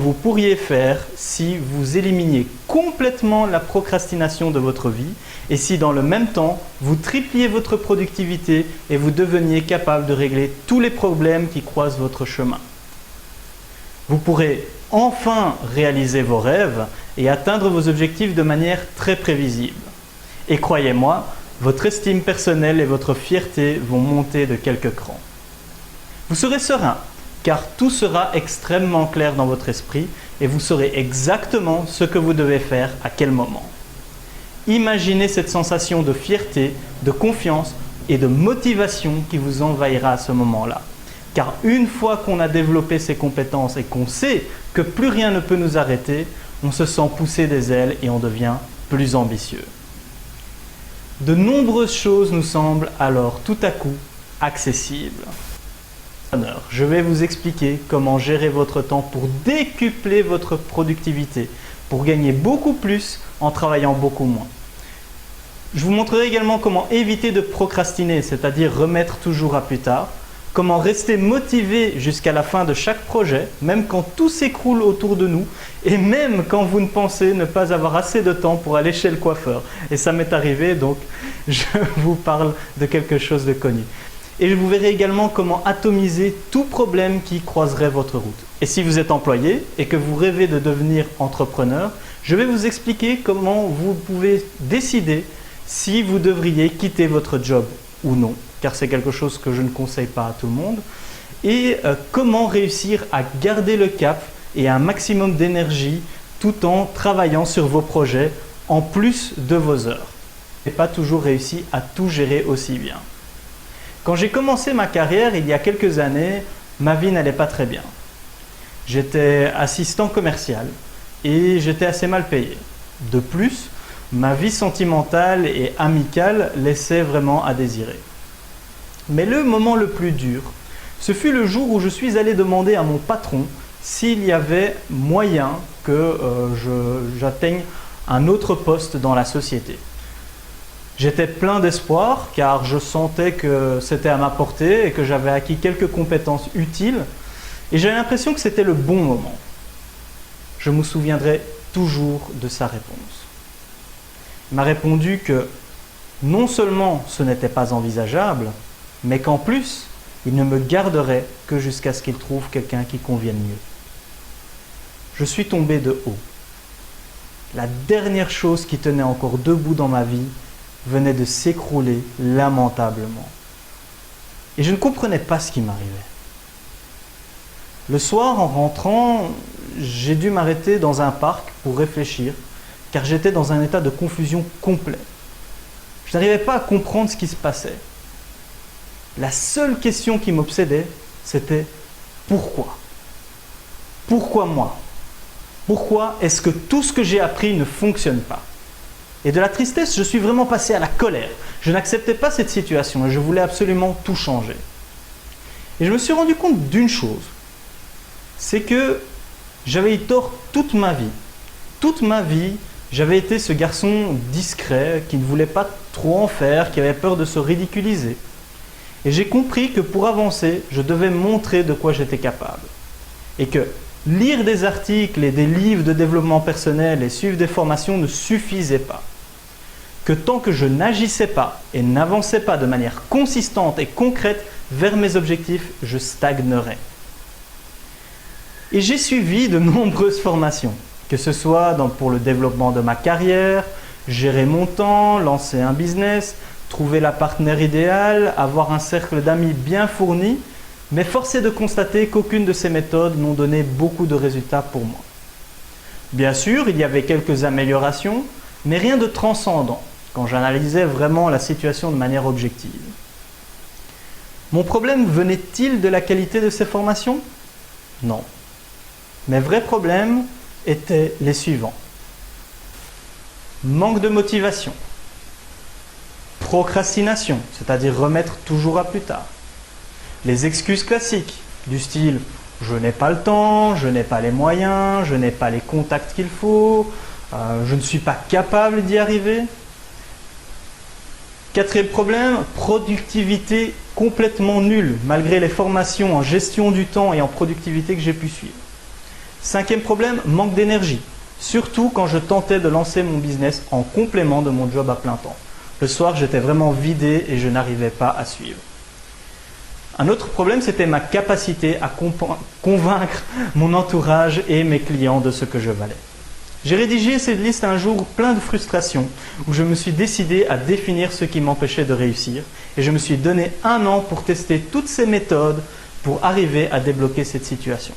Vous pourriez faire si vous éliminiez complètement la procrastination de votre vie et si dans le même temps, vous tripliez votre productivité et vous deveniez capable de régler tous les problèmes qui croisent votre chemin. Vous pourrez enfin réaliser vos rêves et atteindre vos objectifs de manière très prévisible. Et croyez-moi, votre estime personnelle et votre fierté vont monter de quelques crans. Vous serez serein, car tout sera extrêmement clair dans votre esprit et vous saurez exactement ce que vous devez faire à quel moment. Imaginez cette sensation de fierté, de confiance et de motivation qui vous envahira à ce moment-là. Car une fois qu'on a développé ces compétences et qu'on sait que plus rien ne peut nous arrêter, on se sent pousser des ailes et on devient plus ambitieux. De nombreuses choses nous semblent alors tout à coup accessibles. Je vais vous expliquer comment gérer votre temps pour décupler votre productivité, pour gagner beaucoup plus en travaillant beaucoup moins. Je vous montrerai également comment éviter de procrastiner, c'est-à-dire remettre toujours à plus tard, comment rester motivé jusqu'à la fin de chaque projet, même quand tout s'écroule autour de nous, et même quand vous ne pensez ne pas avoir assez de temps pour aller chez le coiffeur. Et ça m'est arrivé, donc je vous parle de quelque chose de connu. Et vous verrez également comment atomiser tout problème qui croiserait votre route. Et si vous êtes employé et que vous rêvez de devenir entrepreneur, je vais vous expliquer comment vous pouvez décider si vous devriez quitter votre job ou non, car c'est quelque chose que je ne conseille pas à tout le monde, et comment réussir à garder le cap et un maximum d'énergie tout en travaillant sur vos projets en plus de vos heures. Je n'ai pas toujours réussi à tout gérer aussi bien. Quand j'ai commencé ma carrière il y a quelques années, ma vie n'allait pas très bien. J'étais assistant commercial et j'étais assez mal payé. De plus, ma vie sentimentale et amicale laissait vraiment à désirer. Mais le moment le plus dur, ce fut le jour où je suis allé demander à mon patron s'il y avait moyen que j'atteigne un autre poste dans la société. J'étais plein d'espoir car je sentais que c'était à ma portée et que j'avais acquis quelques compétences utiles et j'avais l'impression que c'était le bon moment. Je me souviendrai toujours de sa réponse. Il m'a répondu que non seulement ce n'était pas envisageable, mais qu'en plus, il ne me garderait que jusqu'à ce qu'il trouve quelqu'un qui convienne mieux. Je suis tombé de haut. La dernière chose qui tenait encore debout dans ma vie venait de s'écrouler lamentablement. Et je ne comprenais pas ce qui m'arrivait. Le soir, en rentrant, j'ai dû m'arrêter dans un parc pour réfléchir, car j'étais dans un état de confusion complet. Je n'arrivais pas à comprendre ce qui se passait. La seule question qui m'obsédait, c'était pourquoi? Pourquoi moi? Pourquoi est-ce que tout ce que j'ai appris ne fonctionne pas? Et de la tristesse, je suis vraiment passé à la colère. Je n'acceptais pas cette situation et je voulais absolument tout changer. Et je me suis rendu compte d'une chose, c'est que j'avais eu tort toute ma vie. Toute ma vie, j'avais été ce garçon discret qui ne voulait pas trop en faire, qui avait peur de se ridiculiser. Et j'ai compris que pour avancer, je devais montrer de quoi j'étais capable. Et que lire des articles et des livres de développement personnel et suivre des formations ne suffisait pas. Que tant que je n'agissais pas et n'avançais pas de manière consistante et concrète vers mes objectifs, je stagnerais. Et j'ai suivi de nombreuses formations, que ce soit pour le développement de ma carrière, gérer mon temps, lancer un business, trouver la partenaire idéale, avoir un cercle d'amis bien fourni, mais force est de constater qu'aucune de ces méthodes n'ont donné beaucoup de résultats pour moi. Bien sûr, il y avait quelques améliorations, mais rien de transcendant quand j'analysais vraiment la situation de manière objective. Mon problème venait-il de la qualité de ces formations? Non. Mes vrais problèmes étaient les suivants. Manque de motivation. Procrastination, c'est-à-dire remettre toujours à plus tard. Les excuses classiques du style « je n'ai pas le temps, je n'ai pas les moyens, je n'ai pas les contacts qu'il faut, je ne suis pas capable d'y arriver ». Quatrième problème, productivité complètement nulle malgré les formations en gestion du temps et en productivité que j'ai pu suivre. 5e problème, manque d'énergie. Surtout quand je tentais de lancer mon business en complément de mon job à plein temps. Le soir, j'étais vraiment vidé et je n'arrivais pas à suivre. Un autre problème, c'était ma capacité à convaincre mon entourage et mes clients de ce que je valais. J'ai rédigé cette liste un jour plein de frustration, où je me suis décidé à définir ce qui m'empêchait de réussir, et je me suis donné 1 an pour tester toutes ces méthodes pour arriver à débloquer cette situation.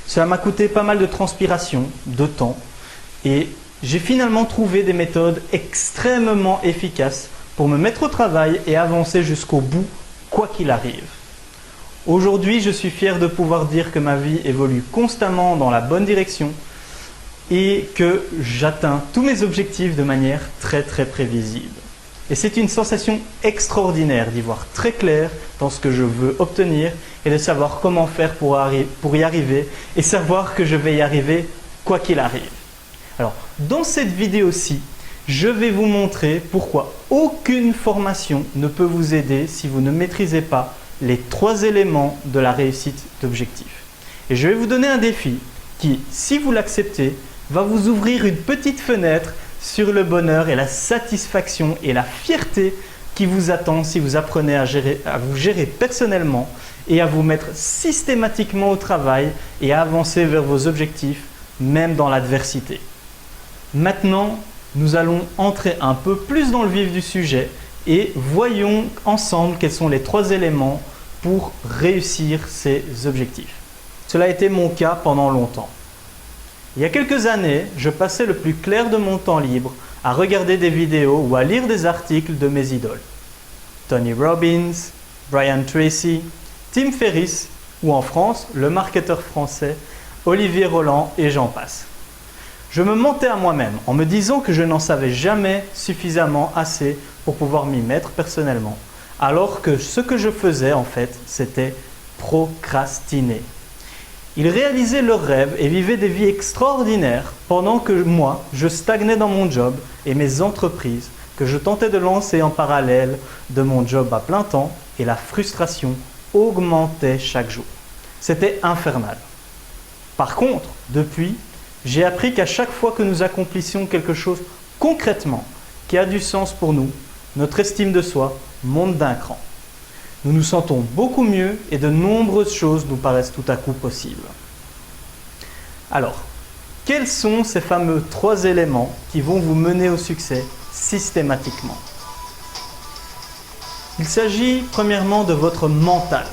Cela m'a coûté pas mal de transpiration, de temps, et j'ai finalement trouvé des méthodes extrêmement efficaces pour me mettre au travail et avancer jusqu'au bout, quoi qu'il arrive. Aujourd'hui, je suis fier de pouvoir dire que ma vie évolue constamment dans la bonne direction et que j'atteins tous mes objectifs de manière très prévisible. Et c'est une sensation extraordinaire d'y voir très clair dans ce que je veux obtenir et de savoir comment faire pour y arriver et savoir que je vais y arriver quoi qu'il arrive. Alors, dans cette vidéo-ci, je vais vous montrer pourquoi aucune formation ne peut vous aider si vous ne maîtrisez pas les 3 éléments de la réussite d'objectif. Et je vais vous donner un défi qui, si vous l'acceptez, va vous ouvrir une petite fenêtre sur le bonheur et la satisfaction et la fierté qui vous attend si vous apprenez à vous gérer personnellement et à vous mettre systématiquement au travail et à avancer vers vos objectifs, même dans l'adversité. Maintenant, nous allons entrer un peu plus dans le vif du sujet et voyons ensemble quels sont les 3 éléments pour réussir ces objectifs. Cela a été mon cas pendant longtemps. Il y a quelques années, je passais le plus clair de mon temps libre à regarder des vidéos ou à lire des articles de mes idoles. Tony Robbins, Brian Tracy, Tim Ferriss ou en France, le marketeur français Olivier Roland et j'en passe. Je me mentais à moi-même en me disant que je n'en savais jamais suffisamment assez pour pouvoir m'y mettre personnellement, alors que ce que je faisais en fait, c'était procrastiner. Ils réalisaient leurs rêves et vivaient des vies extraordinaires pendant que moi, je stagnais dans mon job et mes entreprises que je tentais de lancer en parallèle de mon job à plein temps et la frustration augmentait chaque jour. C'était infernal. Par contre, depuis, j'ai appris qu'à chaque fois que nous accomplissions quelque chose concrètement qui a du sens pour nous, notre estime de soi monte d'un cran. Nous nous sentons beaucoup mieux et de nombreuses choses nous paraissent tout à coup possibles. Alors, quels sont ces fameux 3 éléments qui vont vous mener au succès systématiquement? Il s'agit premièrement de votre mental,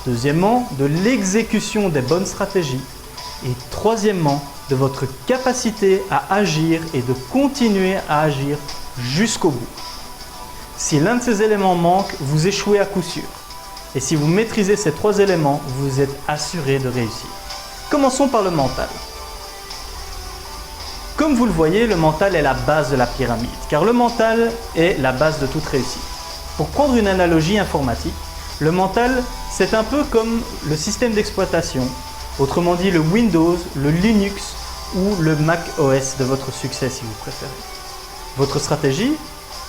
deuxièmement de l'exécution des bonnes stratégies et troisièmement de votre capacité à agir et de continuer à agir jusqu'au bout. Si l'un de ces éléments manque, vous échouez à coup sûr. Et si vous maîtrisez ces 3 éléments, vous êtes assuré de réussir. Commençons par le mental. Comme vous le voyez, le mental est la base de la pyramide, car le mental est la base de toute réussite. Pour prendre une analogie informatique, le mental, c'est un peu comme le système d'exploitation, autrement dit le Windows, le Linux ou le Mac OS de votre succès si vous préférez. Votre stratégie,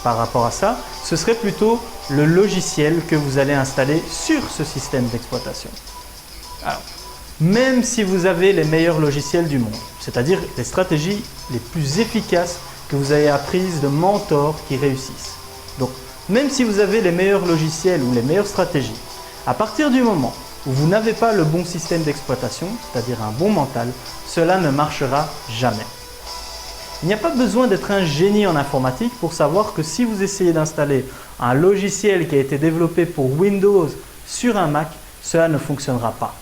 par rapport à ça, ce serait plutôt le logiciel que vous allez installer sur ce système d'exploitation. Alors, même si vous avez les meilleurs logiciels du monde, c'est-à-dire les stratégies les plus efficaces que vous avez apprises de mentors qui réussissent. Donc, même si vous avez les meilleurs logiciels ou les meilleures stratégies, à partir du moment où vous n'avez pas le bon système d'exploitation, c'est-à-dire un bon mental, cela ne marchera jamais. Il n'y a pas besoin d'être un génie en informatique pour savoir que si vous essayez d'installer un logiciel qui a été développé pour Windows sur un Mac, cela ne fonctionnera pas.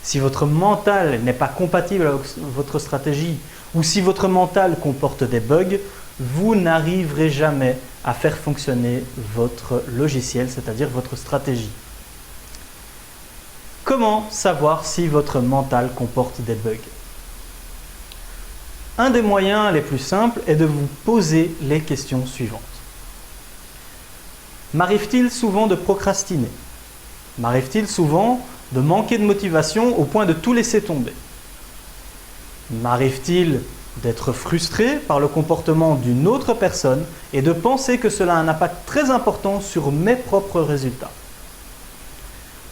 Si votre mental n'est pas compatible avec votre stratégie ou si votre mental comporte des bugs, vous n'arriverez jamais à faire fonctionner votre logiciel, c'est-à-dire votre stratégie. Comment savoir si votre mental comporte des bugs? Un des moyens les plus simples est de vous poser les questions suivantes. M'arrive-t-il souvent de procrastiner? M'arrive-t-il souvent de manquer de motivation au point de tout laisser tomber? M'arrive-t-il d'être frustré par le comportement d'une autre personne et de penser que cela a un impact très important sur mes propres résultats?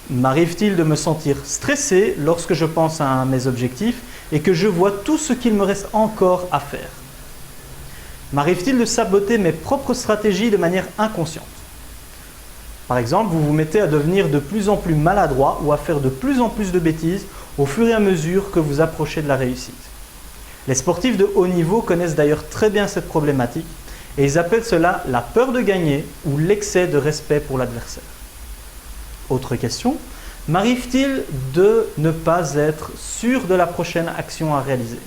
M'arrive-t-il de me sentir stressé lorsque je pense à mes objectifs et que je vois tout ce qu'il me reste encore à faire? M'arrive-t-il de saboter mes propres stratégies de manière inconsciente? Par exemple, vous vous mettez à devenir de plus en plus maladroit ou à faire de plus en plus de bêtises au fur et à mesure que vous approchez de la réussite. Les sportifs de haut niveau connaissent d'ailleurs très bien cette problématique et ils appellent cela la peur de gagner ou l'excès de respect pour l'adversaire. Autre question, m'arrive-t-il de ne pas être sûr de la prochaine action à réaliser?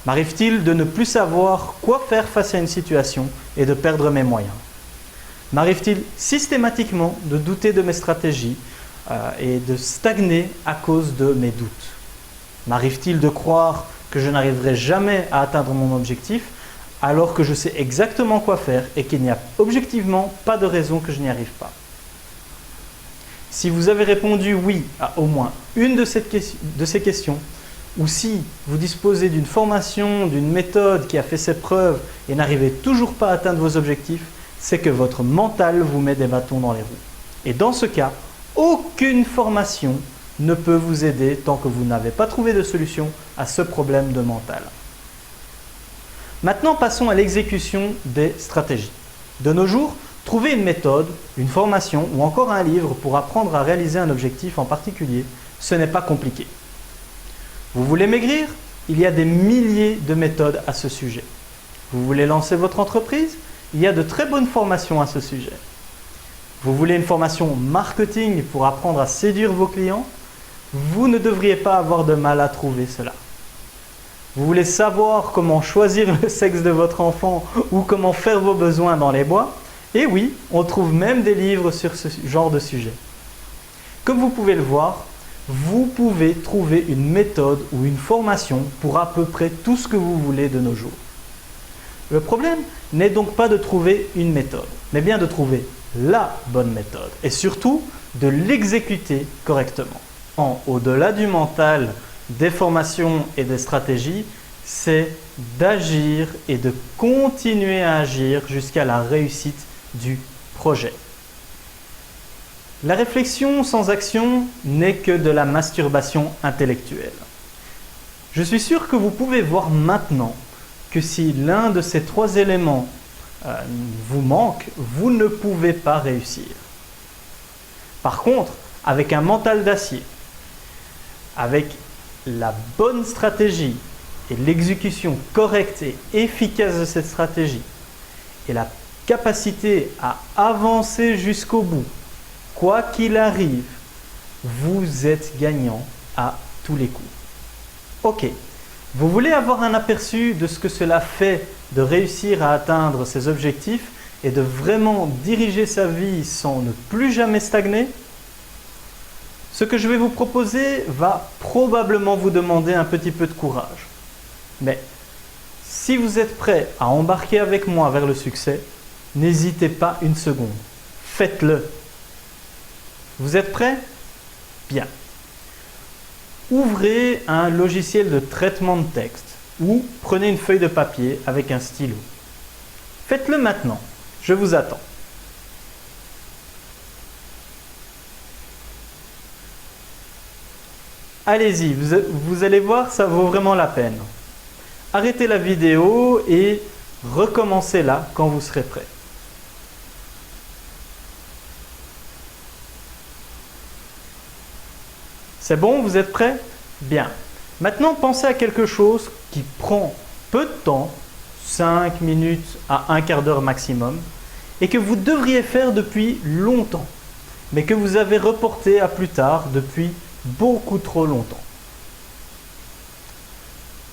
M'arrive-t-il de ne plus savoir quoi faire face à une situation et de perdre mes moyens? M'arrive-t-il systématiquement de douter de mes stratégies et de stagner à cause de mes doutes? M'arrive-t-il de croire que je n'arriverai jamais à atteindre mon objectif alors que je sais exactement quoi faire et qu'il n'y a objectivement pas de raison que je n'y arrive pas? Si vous avez répondu oui à au moins une de ces questions, ou si vous disposez d'une formation, d'une méthode qui a fait ses preuves et n'arrivez toujours pas à atteindre vos objectifs, c'est que votre mental vous met des bâtons dans les roues. Et dans ce cas, aucune formation ne peut vous aider tant que vous n'avez pas trouvé de solution à ce problème de mental. Maintenant, passons à l'exécution des stratégies. De nos jours, trouver une méthode, une formation ou encore un livre pour apprendre à réaliser un objectif en particulier, ce n'est pas compliqué. Vous voulez maigrir? Il y a des milliers de méthodes à ce sujet. Vous voulez lancer votre entreprise? Il y a de très bonnes formations à ce sujet. Vous voulez une formation marketing pour apprendre à séduire vos clients? Vous ne devriez pas avoir de mal à trouver cela. Vous voulez savoir comment choisir le sexe de votre enfant ou comment faire vos besoins dans les bois? Et oui, on trouve même des livres sur ce genre de sujet. Comme vous pouvez le voir, vous pouvez trouver une méthode ou une formation pour à peu près tout ce que vous voulez de nos jours. Le problème n'est donc pas de trouver une méthode, mais bien de trouver la bonne méthode et surtout de l'exécuter correctement. Au-delà du mental, des formations et des stratégies, c'est d'agir et de continuer à agir jusqu'à la réussite du projet. La réflexion sans action n'est que de la masturbation intellectuelle. Je suis sûr que vous pouvez voir maintenant que si l'un de ces trois éléments vous manque, vous ne pouvez pas réussir. Par contre, avec un mental d'acier, avec la bonne stratégie et l'exécution correcte et efficace de cette stratégie et la capacité à avancer jusqu'au bout, quoi qu'il arrive, vous êtes gagnant à tous les coups. Ok, vous voulez avoir un aperçu de ce que cela fait de réussir à atteindre ses objectifs et de vraiment diriger sa vie sans ne plus jamais stagner? Ce que je vais vous proposer va probablement vous demander un petit peu de courage. Mais si vous êtes prêt à embarquer avec moi vers le succès, n'hésitez pas une seconde. Faites-le. Vous êtes prêts? Bien. Ouvrez un logiciel de traitement de texte ou prenez une feuille de papier avec un stylo. Faites-le maintenant. Je vous attends. Allez-y, vous allez voir, ça vaut vraiment la peine. Arrêtez la vidéo et recommencez-la quand vous serez prêt. C'est bon, vous êtes prêts? Bien. Maintenant, pensez à quelque chose qui prend peu de temps, 5 minutes à un quart d'heure maximum, et que vous devriez faire depuis longtemps, mais que vous avez reporté à plus tard depuis beaucoup trop longtemps.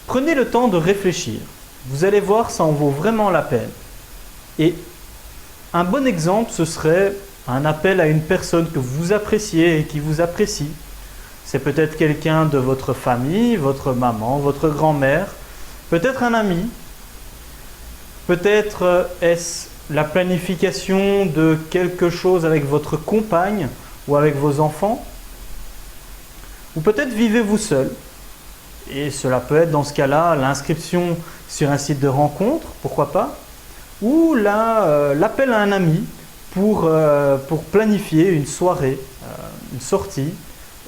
Prenez le temps de réfléchir. Vous allez voir, ça en vaut vraiment la peine. Et un bon exemple, ce serait un appel à une personne que vous appréciez et qui vous apprécie. C'est peut-être quelqu'un de votre famille, votre maman, votre grand-mère, peut-être un ami, peut-être est-ce la planification de quelque chose avec votre compagne ou avec vos enfants, ou peut-être vivez-vous seul. Et cela peut être dans ce cas-là l'inscription sur un site de rencontre, pourquoi pas, ou l'appel à un ami pour planifier une soirée une sortie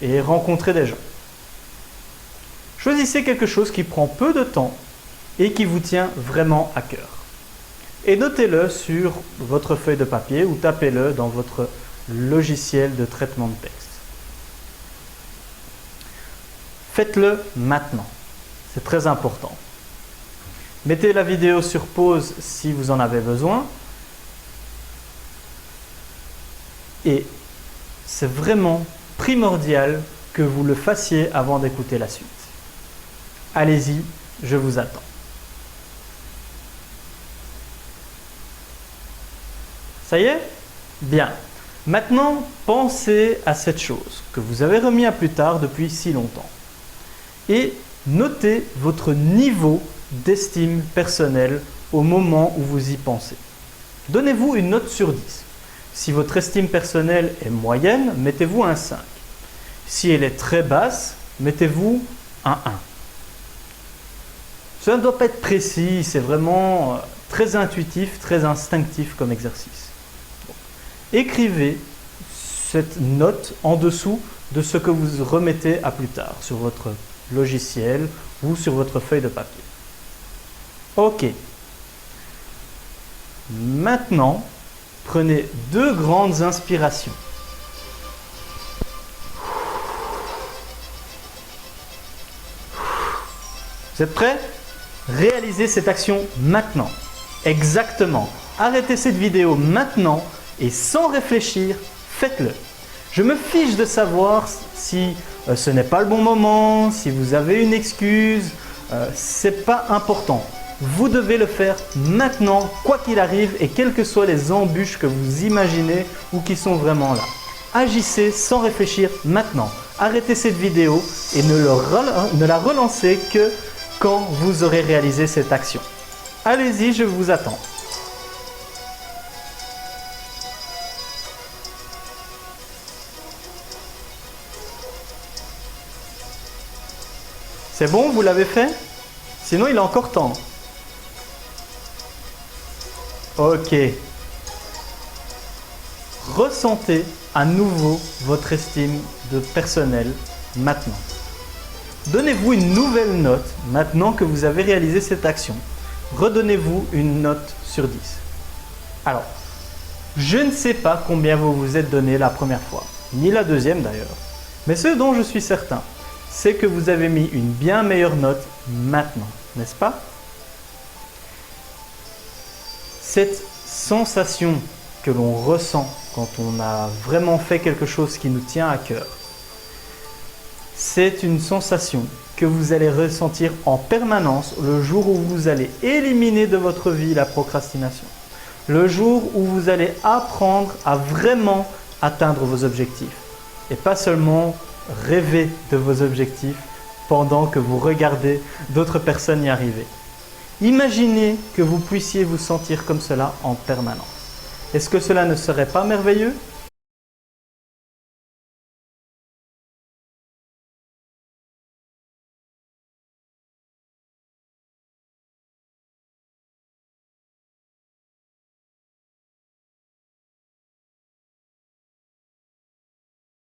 et rencontrer des gens. Choisissez quelque chose qui prend peu de temps et qui vous tient vraiment à cœur. Et notez-le sur votre feuille de papier ou tapez-le dans votre logiciel de traitement de texte. Faites-le maintenant, c'est très important. Mettez la vidéo sur pause si vous en avez besoin. Et c'est vraiment primordial que vous le fassiez avant d'écouter la suite. Allez-y, je vous attends. Ça y est? Bien. Maintenant, pensez à cette chose que vous avez remis à plus tard depuis si longtemps. Et notez votre niveau d'estime personnelle au moment où vous y pensez. Donnez-vous une note sur 10. Si votre estime personnelle est moyenne, mettez-vous un 5. Si elle est très basse, mettez-vous un 1. Cela ne doit pas être précis, c'est vraiment très intuitif, très instinctif comme exercice. Écrivez cette note en dessous de ce que vous remettez à plus tard sur votre logiciel ou sur votre feuille de papier. Ok. Maintenant, prenez 2 grandes inspirations. Vous êtes prêts? Réalisez cette action maintenant. Exactement. Arrêtez cette vidéo maintenant et sans réfléchir, faites-le. Je me fiche de savoir si ce n'est pas le bon moment, si vous avez une excuse, c'est pas important. Vous devez le faire maintenant, quoi qu'il arrive et quelles que soient les embûches que vous imaginez ou qui sont vraiment là. Agissez sans réfléchir maintenant. Arrêtez cette vidéo et ne la relancez que quand vous aurez réalisé cette action. Allez-y, je vous attends. C'est bon, vous l'avez fait? Sinon, il est encore temps. Ok. Ressentez à nouveau votre estime de personnel maintenant. Donnez-vous une nouvelle note maintenant que vous avez réalisé cette action. Redonnez-vous une note sur 10. Alors, je ne sais pas combien vous vous êtes donné la première fois, ni la deuxième d'ailleurs. Mais ce dont je suis certain, c'est que vous avez mis une bien meilleure note maintenant, n'est-ce pas? Cette sensation que l'on ressent quand on a vraiment fait quelque chose qui nous tient à cœur, c'est une sensation que vous allez ressentir en permanence le jour où vous allez éliminer de votre vie la procrastination. Le jour où vous allez apprendre à vraiment atteindre vos objectifs et pas seulement rêver de vos objectifs pendant que vous regardez d'autres personnes y arriver. Imaginez que vous puissiez vous sentir comme cela en permanence. Est-ce que cela ne serait pas merveilleux ?